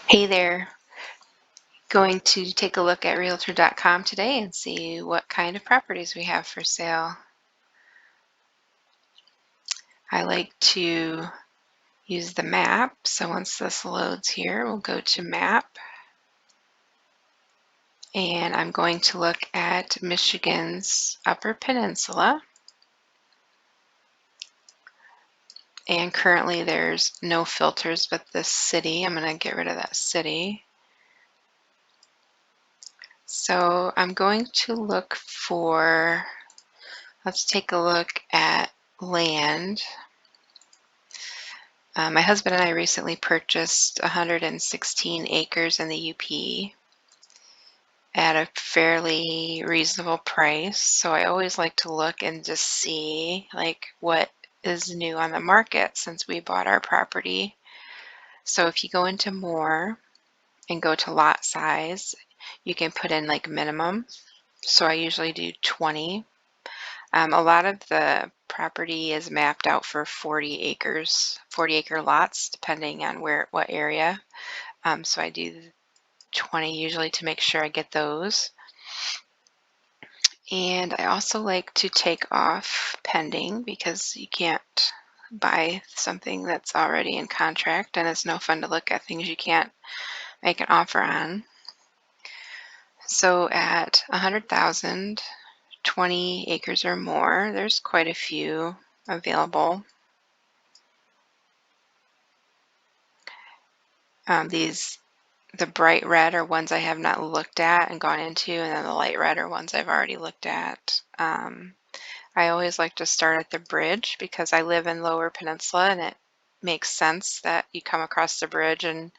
Hey there, going to take a look at Realtor.com today and see what kind of properties we have for sale. I like to use the map, so once this loads here, we'll go to map, and I'm going to look at Michigan's Upper Peninsula. And currently there's no filters but this city. I'm going to get rid of that city. So I'm going to look for, let's take a look at land. My husband and I recently purchased 116 acres in the UP at a fairly reasonable price. So I always like to look and just see like what is new on the market since we bought our property. So if you go into more and go to lot size, you can put in like minimum. So I usually do 20. A lot of the property is mapped out for 40 acres, 40-acre lots, depending on what area. So I do 20 usually to make sure I get those. And I also like to take off pending because you can't buy something that's already in contract, and it's no fun to look at things you can't make an offer on. So at 100,000, 20 acres or more, there's quite a few available. The bright red are ones I have not looked at and gone into, and then the light red are ones I've already looked at. I always like to start at the bridge because I live in Lower Peninsula, and it makes sense that you come across the bridge, and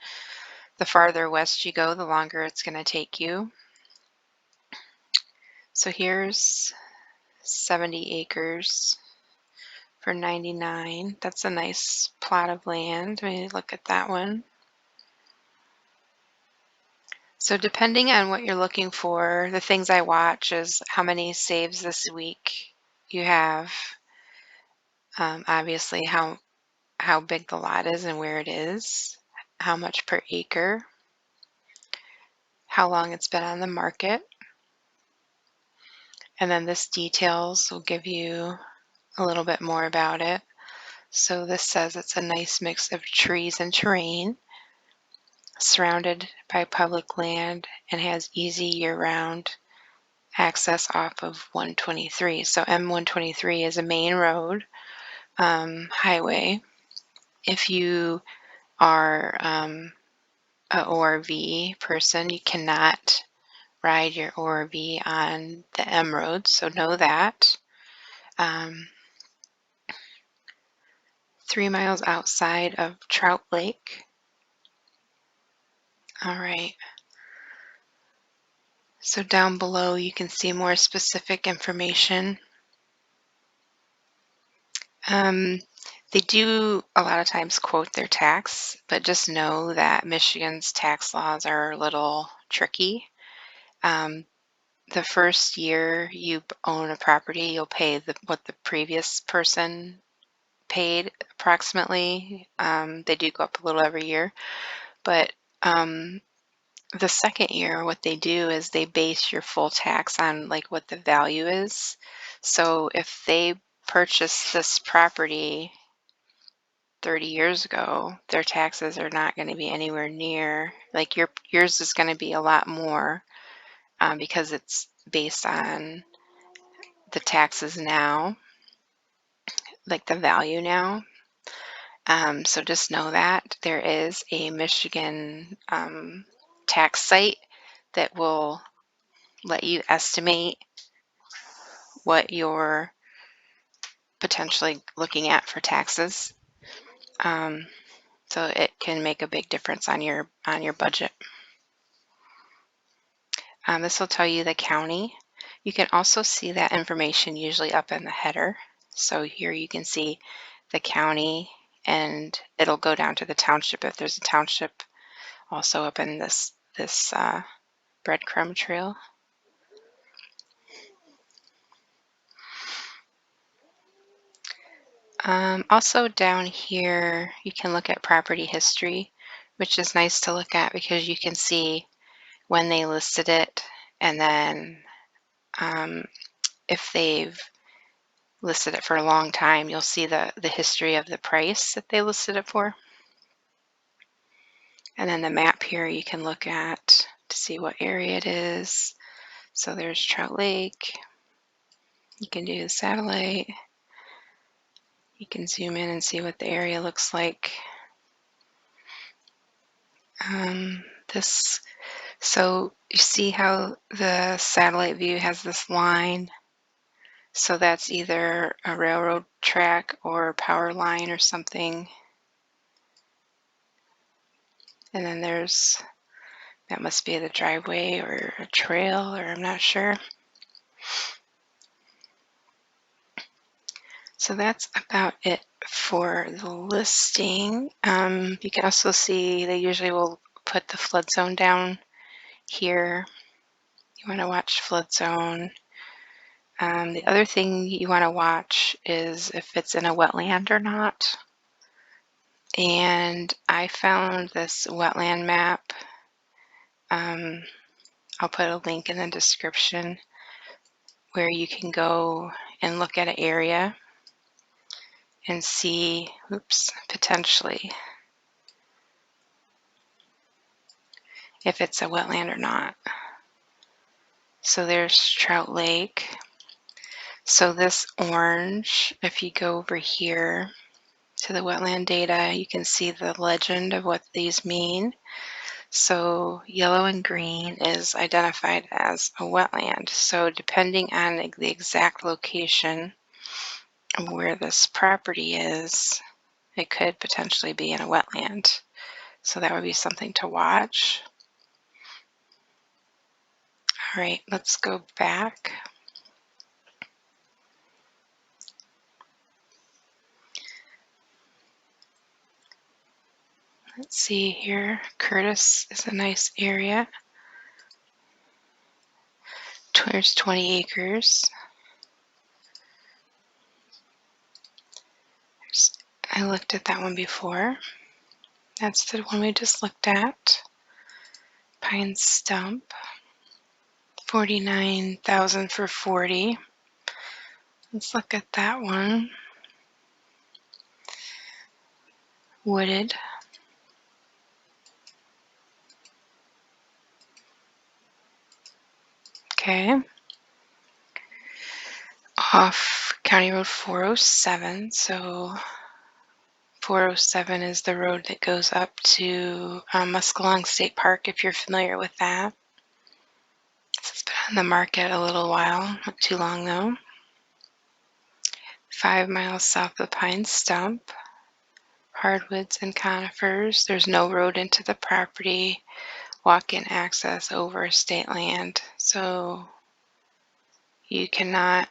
the farther west you go, the longer it's going to take you. So here's 70 acres for 99. That's a nice plot of land. Let me look at that one. So depending on what you're looking for, the things I watch is how many saves this week you have. Obviously how big the lot is and where it is, how much per acre, how long it's been on the market, and then this details will give you a little bit more about it. So this says it's a nice mix of trees and terrain, surrounded by public land, and has easy year-round access off of 123. So M123 is a main road, highway. If you are a ORV person, you cannot ride your ORV on the M road, so know that. 3 miles outside of Trout Lake. All right. So down below you can see more specific information. They do a lot of times quote their tax, but just know that Michigan's tax laws are a little tricky. The first year you own a property, you'll pay what the previous person paid approximately. They do go up a little every year, but the second year, what they do is they base your full tax on like what the value is. So if they purchased this property 30 years ago, their taxes are not going to be anywhere near, like yours is going to be a lot more because it's based on the taxes now, like the value now. So just know that there is a Michigan tax site that will let you estimate what you're potentially looking at for taxes. So it can make a big difference on your budget. This will tell you the county. You can also see that information usually up in the header. So here you can see the county, and it'll go down to the township if there's a township also up in this breadcrumb trail. Also down here, you can look at property history. which is nice to look at because you can see when they listed it, and then if they've listed it for a long time, you'll see the history of the price that they listed it for. And then the map here you can look at to see what area it is. So there's Trout Lake. You can do the satellite. You can zoom in and see what the area looks like. So you see how the satellite view has this line? So that's either a railroad track or a power line or something. And then that must be the driveway or a trail, or I'm not sure. So that's about it for the listing. You can also see they usually will put the flood zone down here. You want to watch flood zone. The other thing you want to watch is if it's in a wetland or not. And I found this wetland map. I'll put a link in the description where you can go and look at an area and see, potentially if it's a wetland or not. So there's Trout Lake. So this orange, if you go over here to the wetland data, you can see the legend of what these mean. So yellow and green is identified as a wetland. So depending on the exact location of where this property is, it could potentially be in a wetland. So that would be something to watch. All right, let's go back. Let's see here. Curtis is a nice area. There's 20 acres. I looked at that one before. That's the one we just looked at. Pine Stump. 49,000 for 40. Let's look at that one. Wooded. Okay. Off County Road 407. So 407 is the road that goes up to Muskellong State Park, if you're familiar with that. It's been on the market a little while, not too long though. 5 miles south of Pine Stump. Hardwoods and conifers. There's no road into the property. Walk-in access over state land. So you don't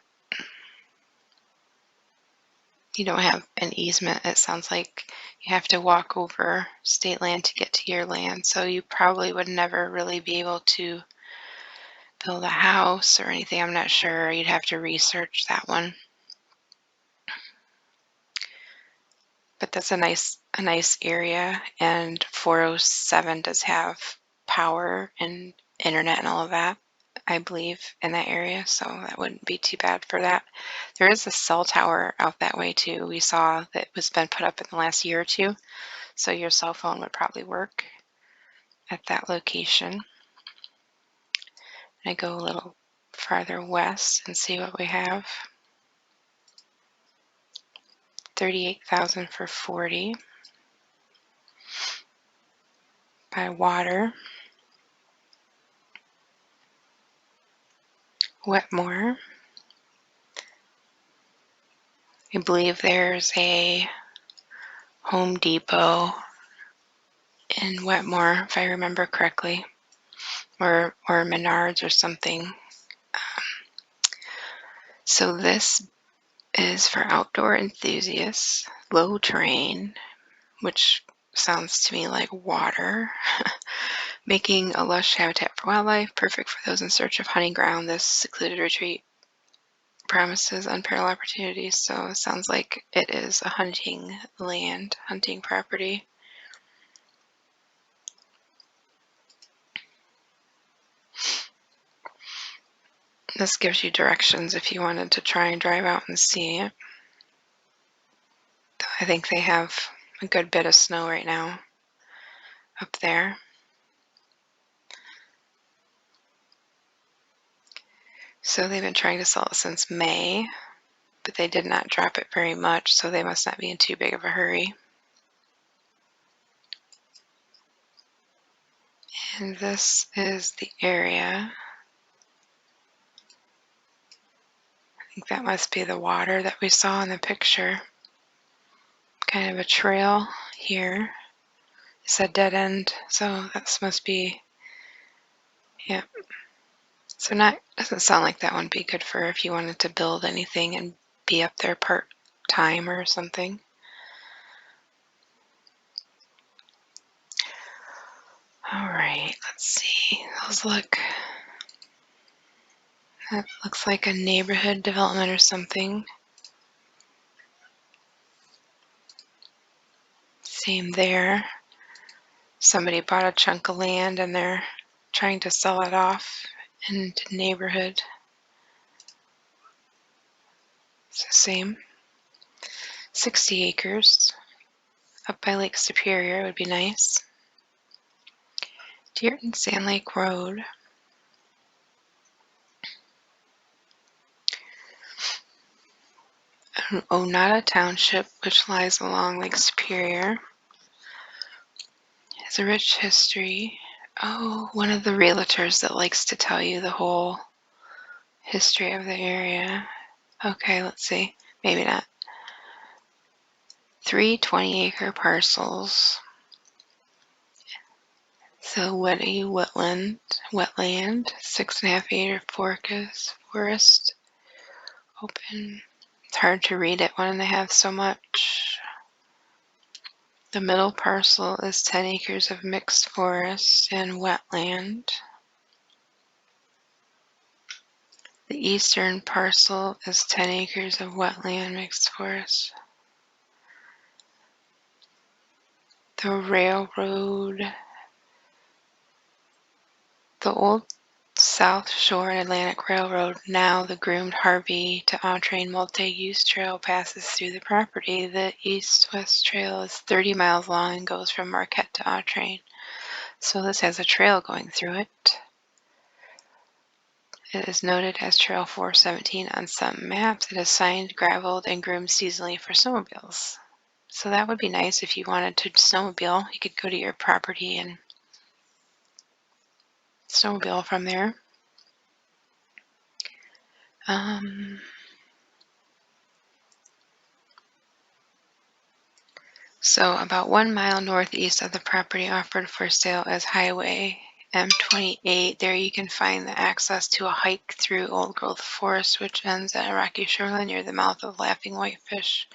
have an easement. It sounds like you have to walk over state land to get to your land. So you probably would never really be able to build a house or anything. I'm not sure. You'd have to research that one. But that's a nice area, and 407 does have power and internet and all of that, I believe, in that area, so that wouldn't be too bad for that. There is a cell tower out that way too. We saw that was been put up in the last year or two, so your cell phone would probably work at that location. I go a little farther west and see what we have. 38,000 for 40 by water. Wetmore. I believe there's a Home Depot in Wetmore, if I remember correctly, or Menards or something. So this is for outdoor enthusiasts, low terrain, which sounds to me like water, making a lush habitat for wildlife, perfect for those in search of hunting ground. This secluded retreat promises unparalleled opportunities. So it sounds like it is a hunting land, hunting property. This gives you directions if you wanted to try and drive out and see it. I think they have a good bit of snow right now up there. So they've been trying to sell it since May, but they did not drop it very much, so they must not be in too big of a hurry. And this is the area. I think that must be the water that we saw in the picture. Kind of a trail here. It's a dead end, so that must be, yeah. So doesn't sound like that would be good for if you wanted to build anything and be up there part-time or something. All right, let's see. That looks like a neighborhood development or something. Same there. Somebody bought a chunk of land and they're trying to sell it off into neighborhood. It's the same. 60 acres up by Lake Superior would be nice. Deerton Sand Lake Road. Oneida Township, which lies along Lake Superior, has a rich history. Oh, one of the realtors that likes to tell you the whole history of the area. Okay, let's see. Maybe not. 3 20-acre parcels. So wetty wetland, 6.5 acre forest, open. It's hard to read it when they have so much. The middle parcel is 10 acres of mixed forest and wetland. The eastern parcel is 10 acres of wetland mixed forest. The railroad, the old South Shore and Atlantic Railroad, now the groomed Harvey to Autrain multi-use trail, passes through the property. The east-west trail is 30 miles long and goes from Marquette to Autrain. So this has a trail going through it. It is noted as Trail 417 on some maps. It is signed, graveled, and groomed seasonally for snowmobiles. So that would be nice if you wanted to snowmobile. You could go to your property and snowmobile from there. So about 1 mile northeast of the property offered for sale as Highway M28. There you can find the access to a hike through old growth forest, which ends at a rocky shoreline near the mouth of Laughing Whitefish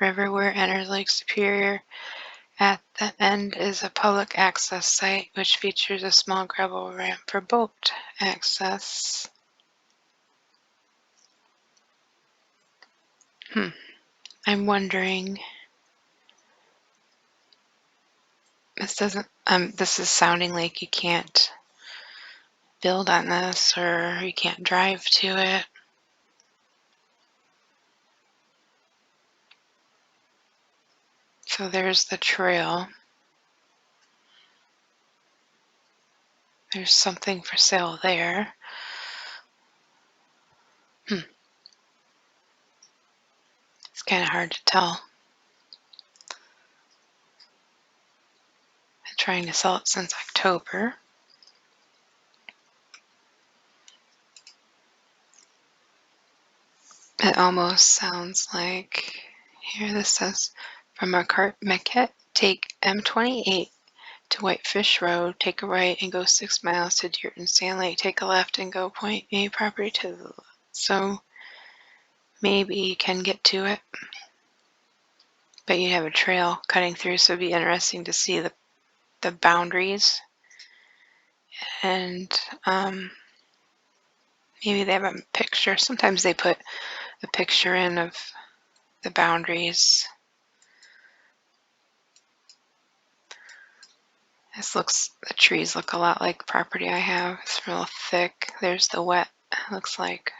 River, where it enters Lake Superior. At the end is a public access site, which features a small gravel ramp for boat access. I'm wondering, this is sounding like you can't build on this or you can't drive to it. So there's the trail. There's something for sale there. It's kind of hard to tell. I'm trying to sell it since October. It almost sounds like, here this says, from Marquette, take M28 to Whitefish Road, take a right and go 6 miles to Deerton Sand Lake, take a left and go point A property to the left. So maybe you can get to it, but you have a trail cutting through, so it'd be interesting to see the boundaries. And maybe they have a picture. Sometimes they put a picture in of the boundaries. The trees look a lot like property I have. It's real thick. There's the wet It looks like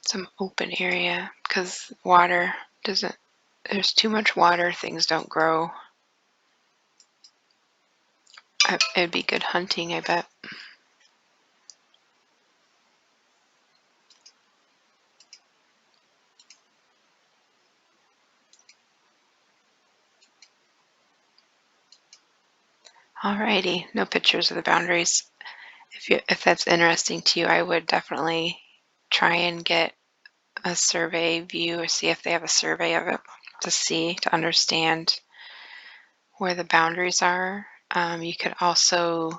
some open area because water doesn't, there's too much water, things don't grow. It'd be good hunting, I bet. Alrighty, no pictures of the boundaries. If that's interesting to you, I would definitely try and get a survey view or see if they have a survey of it to understand where the boundaries are. You could also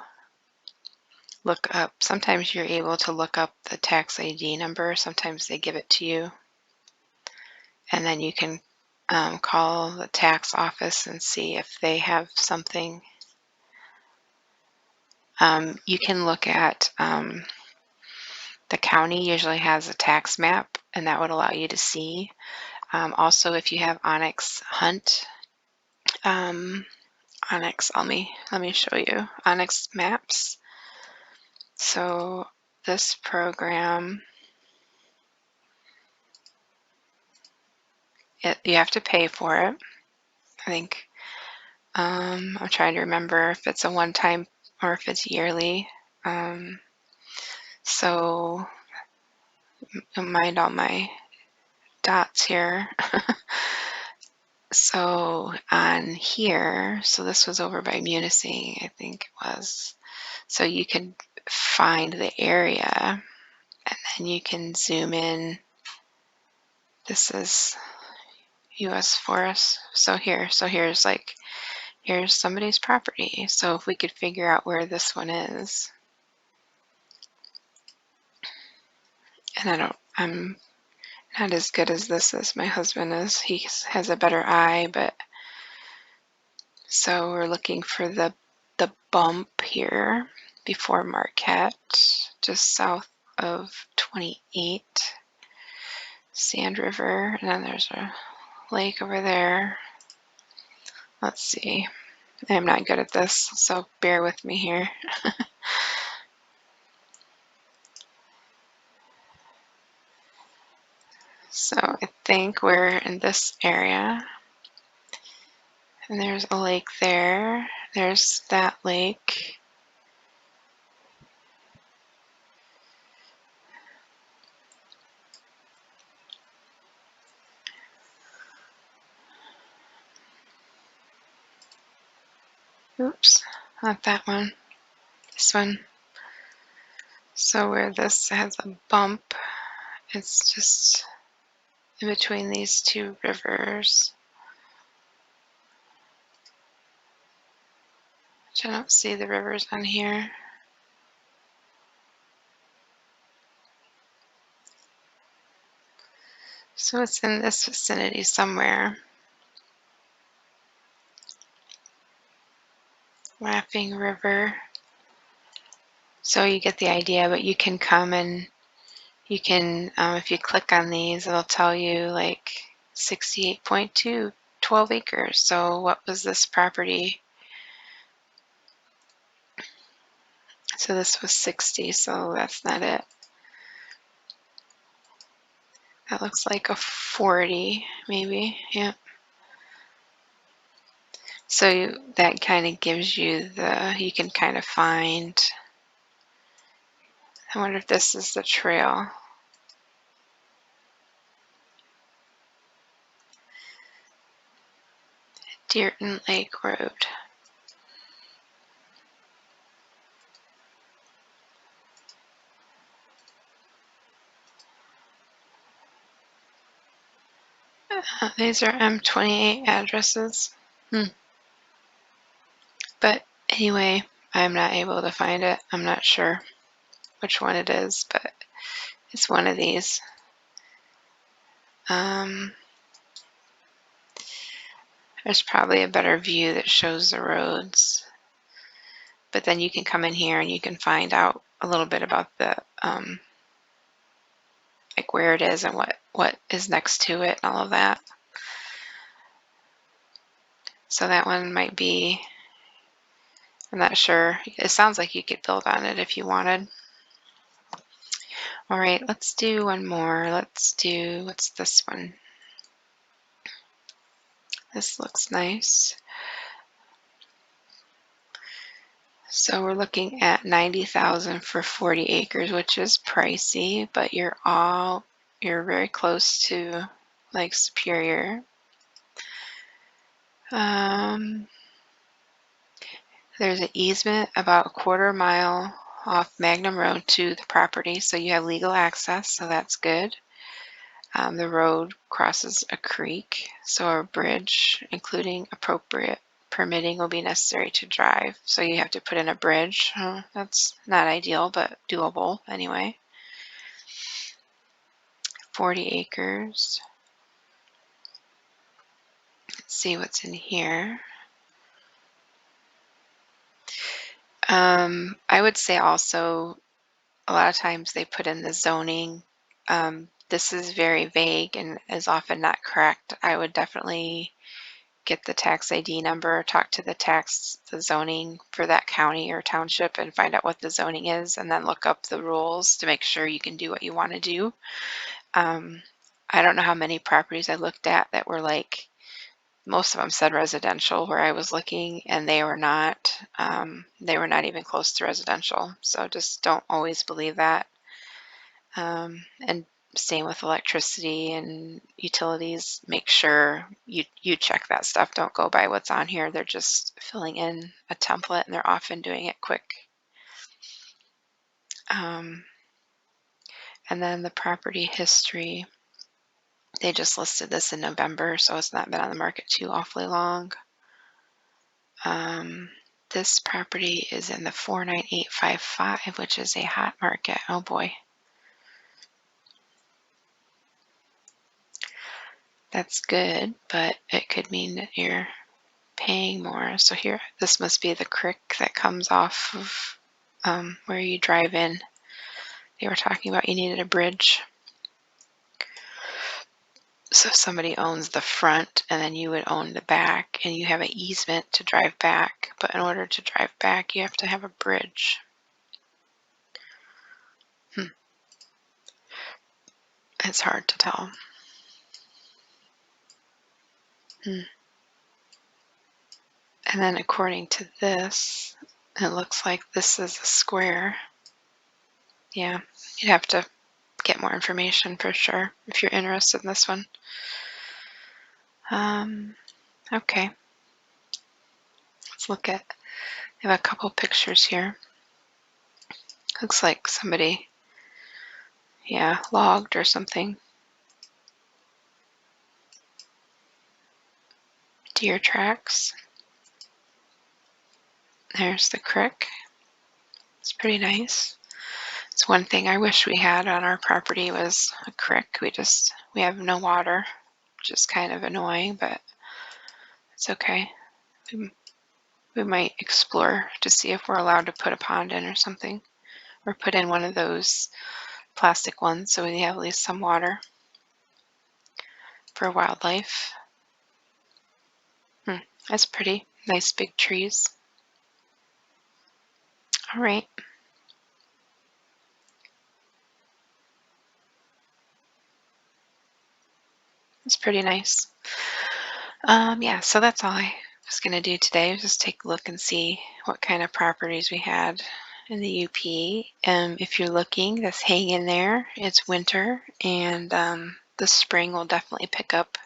look up, sometimes you're able to look up the tax ID number. Sometimes they give it to you. And then you can call the tax office and see if they have something. You can look at the county usually has a tax map, and that would allow you to see. Also, if you have Onyx Hunt, Onyx, let me show you Onyx Maps. So this program, you have to pay for it. I think I'm trying to remember if it's a one-time or if it's yearly. So mind all my dots here. So on here, so this was over by Munising, I think it was. So you can find the area and then you can zoom in. This is US Forest. So here's here's somebody's property. So if we could figure out where this one is. And I'm not as good as this as my husband is. He has a better eye, but so we're looking for the bump here before Marquette, just south of 28, Sand River, and then there's a lake over there. Let's see. I'm not good at this, so bear with me here. So I think we're in this area, and there's a lake there. There's that lake. Oops, not that one. This one. So where this has a bump, it's just in between these two rivers. Which I don't see the rivers on here. So it's in this vicinity somewhere. Laughing River. So you get the idea, but you can come and you can, if you click on these, it'll tell you like 68.2, 12 acres. So what was this property? So this was 60, so that's not it. That looks like a 40, maybe, yeah. So that kind of gives you you can kind of find, I wonder if this is the trail. Deerton Lake Road. These are M28 addresses. But anyway, I'm not able to find it. I'm not sure which one it is, but it's one of these. There's probably a better view that shows the roads. But then you can come in here and you can find out a little bit about the like where it is and what is next to it and all of that. So that one might be, I'm not sure. It sounds like you could build on it if you wanted. All right, let's do one more. Let's do, what's this one? This looks nice. So we're looking at 90,000 for 40 acres, which is pricey, but you're very close to Lake Superior. Um, there's an easement about a quarter mile off Magnum Road to the property, so you have legal access, so that's good. The road crosses a creek, so a bridge, including appropriate permitting, will be necessary to drive. So you have to put in a bridge. That's not ideal, but doable anyway. 40 acres. Let's see what's in here. I would say also a lot of times they put in the zoning. This is very vague and is often not correct. I would definitely get the tax ID number, talk to the zoning for that county or township and find out what the zoning is, and then look up the rules to make sure you can do what you want to do. I don't know how many properties I looked at that were like, most of them said residential where I was looking, and they were not. They were not even close to residential. So just don't always believe that. And same with electricity and utilities. Make sure you check that stuff. Don't go by what's on here. They're just filling in a template, and they're often doing it quick. And then the property history. They just listed this in November, so it's not been on the market too awfully long. This property is in the 49855, which is a hot market. Oh boy. That's good, but it could mean that you're paying more. So here, this must be the creek that comes off of where you drive in. They were talking about you needed a bridge. So somebody owns the front and then you would own the back, and you have an easement to drive back. But in order to drive back, you have to have a bridge. It's hard to tell. And then according to this, it looks like this is a square. Yeah, you'd have to get more information for sure if you're interested in this one. Okay. Let's look at, I have a couple pictures here. Looks like somebody, yeah, logged or something. Deer tracks. There's the creek. It's pretty nice. It's one thing I wish we had on our property was a creek. We have no water, which is kind of annoying, but it's okay. We might explore to see if we're allowed to put a pond in or something, or put in one of those plastic ones so we have at least some water for wildlife. That's pretty. Nice big trees. All right. It's pretty nice. Yeah, so that's all I was going to do today, was just take a look and see what kind of properties we had in the UP. If you're looking, just hang in there. It's winter, and the spring will definitely pick up.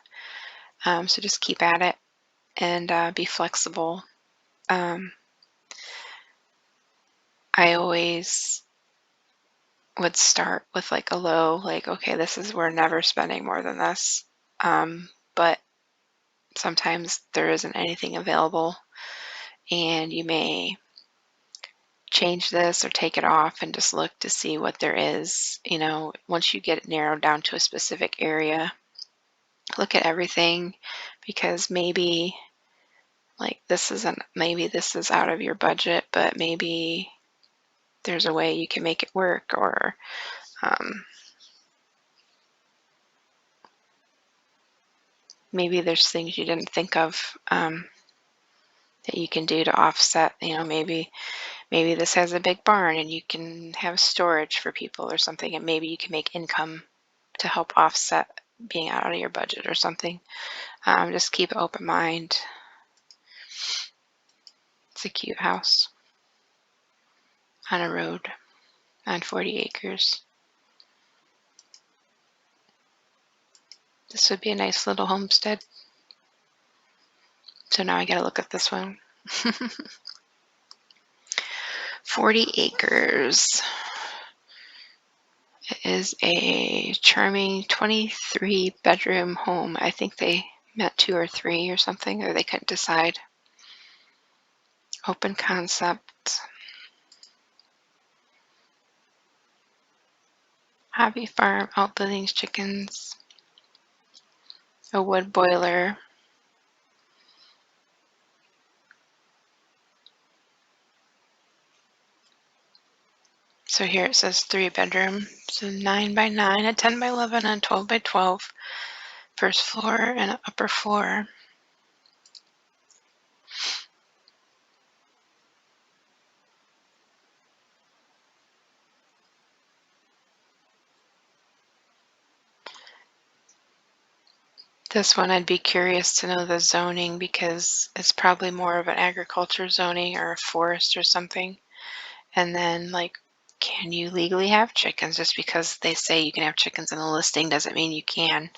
So just keep at it and be flexible. I always would start with like a low, like, okay, we're never spending more than this. But sometimes there isn't anything available, and you may change this or take it off and just look to see what there is. Once you get it narrowed down to a specific area, look at everything, because maybe maybe this is out of your budget, but maybe there's a way you can make it work, or maybe there's things you didn't think of that you can do to offset. Maybe maybe this has a big barn and you can have storage for people or something, and maybe you can make income to help offset being out of your budget or something. Just keep an open mind. It's a cute house on a road on 40 acres. This would be a nice little homestead. So now I gotta look at this one. 40 acres. It is a charming 23-bedroom home. I think they meant 2 or 3 or something, or they couldn't decide. Open concept. Hobby farm, outbuildings, chickens, a wood boiler. So here it says 3-bedroom. So 9 by 9, a 10 by 11, and a 12 by 12. First floor and an upper floor. This one I'd be curious to know the zoning, because it's probably more of an agriculture zoning or a forest or something. And then, like, can you legally have chickens? Just because they say you can have chickens in the listing doesn't mean you can.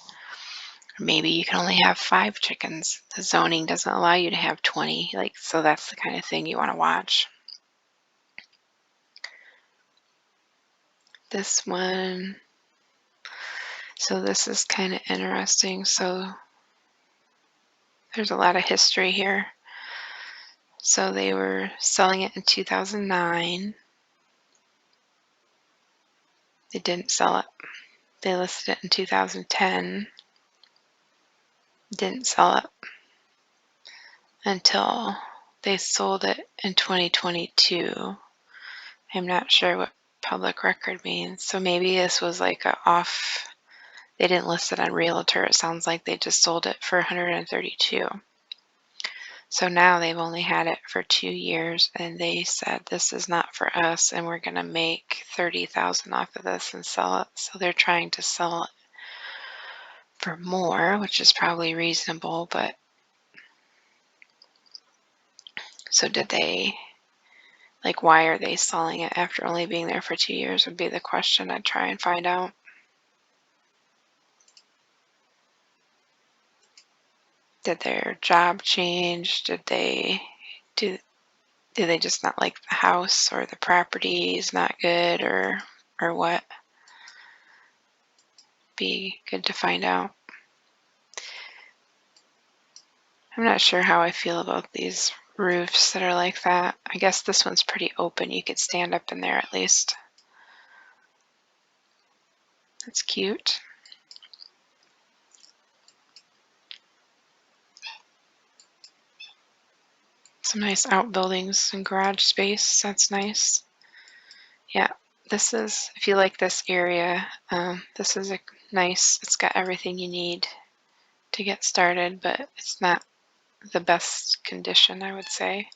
Or maybe you can only have 5 chickens. The zoning doesn't allow you to have 20. Like, so that's the kind of thing you want to watch. This one. So this is kind of interesting. So there's a lot of history here. So they were selling it in 2009. They didn't sell it. They listed it in 2010. Didn't sell it until they sold it in 2022. I'm not sure what public record means. So maybe this was like a off. They didn't list it on Realtor. It sounds like they just sold it for 132. So now they've only had it for 2 years, and they said this is not for us, and we're going to make 30,000 off of this and sell it. So they're trying to sell it for more, which is probably reasonable, but so did they, like, why are they selling it after only being there for 2 years would be the question I'd try and find out. Did their job change? Did they just not like the house, or the property is not good, or what? Be good to find out. I'm not sure how I feel about these roofs that are like that. I guess this one's pretty open. You could stand up in there at least. That's cute. Some nice outbuildings and garage space. That's nice. Yeah, this is, if you like this area, this is a nice, it's got everything you need to get started, but it's not the best condition, I would say.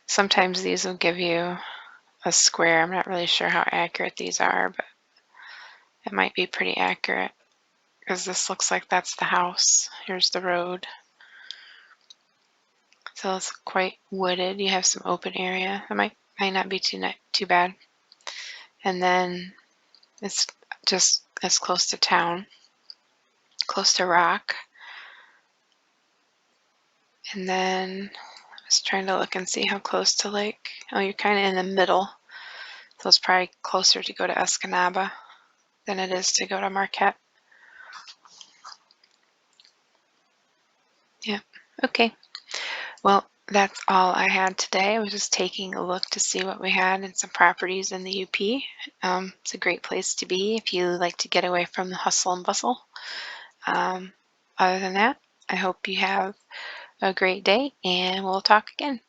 Sometimes these will give you a square. I'm not really sure how accurate these are, but it might be pretty accurate, because this looks like that's the house. Here's the road. So it's quite wooded. You have some open area. It might not be too bad. And then it's just as close to town, close to rock. And then I was trying to look and see how close to Lake. Oh, you're kind of in the middle. So it's probably closer to go to Escanaba than it is to go to Marquette. Yeah. Okay. Well, that's all I had today. I was just taking a look to see what we had and some properties in the UP. It's a great place to be if you like to get away from the hustle and bustle. Other than that, I hope you have a great day, and we'll talk again.